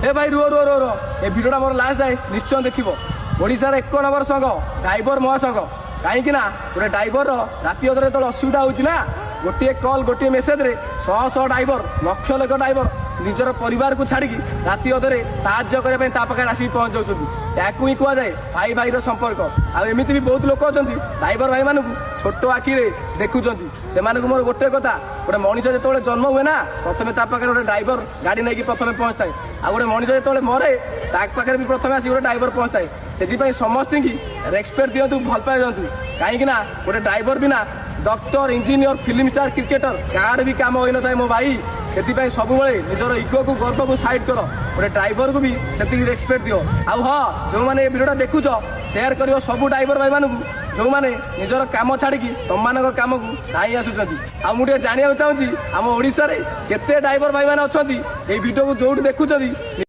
ए भाई रुह रुह रुह रुह ए भिडियोटा more last जाए निश्चय देखिब ओडिशार 1 नंबर संघ ड्राइवर महासंघ कहीं गोटे ड्राइवर राति अधर जो असुविधा होना गोटे कल गोटे मेसेज रे शह शह ड्राइवर लक्ष लक्ष ड्राइवर निजर परिवार को छाड़ी राति अधरे साहाଯ୍ୟ କରିବା ପାଇଁ ତା ପାଖରେ ଆସିକି ପହଞ୍ଚ ଯାଉଛନ୍ତି। ତାକୁ ହିଁ କୁହାଯାଏ ଭାଇ ଭାଇର ସମ୍ପର୍କ। ଆଉ ଏମିତି ବି ବହୁତ ଲୋକ ଅଛନ୍ତି ଡ୍ରାଇଭର ଭାଇମାନଙ୍କୁ ଛୋଟ ଆଖିରେ ଦେଖୁଛନ୍ତି। ସେମାନଙ୍କୁ ମୋର ଗୋଟେ କଥା, ଗୋଟେ ମଣିଷ ଯେତେବେଳେ ଜନ୍ମ ହୁଏ ନା ପ୍ରଥମେ ତା ପାଖରେ ଗୋଟେ ଡ୍ରାଇଭର ଗାଡ଼ି ନେଇକି ପ୍ରଥମେ ପହଞ୍ଚିଥାଏ। ଆଉ ଗୋଟେ ମଣିଷ ଯେତେବେଳେ ମରେ ତା ପାଖରେ ବି ପ୍ରଥମେ ଆସି ଗୋଟେ ଡ୍ରାଇଭର ପହଞ୍ଚିଥାଏ। ସେଥିପାଇଁ ସମସ୍ତଙ୍କୁ ରେସ୍ପେକ୍ଟ ଦିଅନ୍ତୁ, ଭଲ ପାଇ ଦିଅନ୍ତୁ। କାହିଁକି ନା ଗୋଟେ ଡ୍ରାଇଭର ବିନା doctor engineer film star cricketer କାହାର ବି କାମ ହୋଇନଥାଏ ମୋ ଭାଇ। ସେଥିପାଇଁ ସବୁବେଳେ ନିଜର ଇଗୋକୁ ଗର୍ବକୁ ସାଇଡ୍ କର, ଗୋଟେ ଡ୍ରାଇଭରକୁ ବି ସେତିକି ରେସ୍ପେକ୍ଟ ଦିଅ। ଆଉ ହଁ, ଯେଉଁମାନେ ଏ ଭିଡ଼ିଓଟା ଦେଖୁଛ ସେୟାର କରିବ ସବୁ ଡ୍ରାଇଭର ଭାଇମାନଙ୍କୁ ଯେଉଁମାନେ ନିଜର କାମ ଛାଡ଼ିକି ତମମାନଙ୍କ କାମକୁ ଧାଇଁ ଆସୁଛନ୍ତି। ଆଉ ମୁଁ ଟିକେ ଜାଣିବାକୁ ଚାହୁଁଛି ଆମ ଓଡ଼ିଶାରେ କେତେ ଡ୍ରାଇଭର ଭାଇମାନେ ଅଛନ୍ତି? ଏଇ ଭିଡ଼ିଓକୁ ଯୋଉଠି ଦେଖୁଛନ୍ତି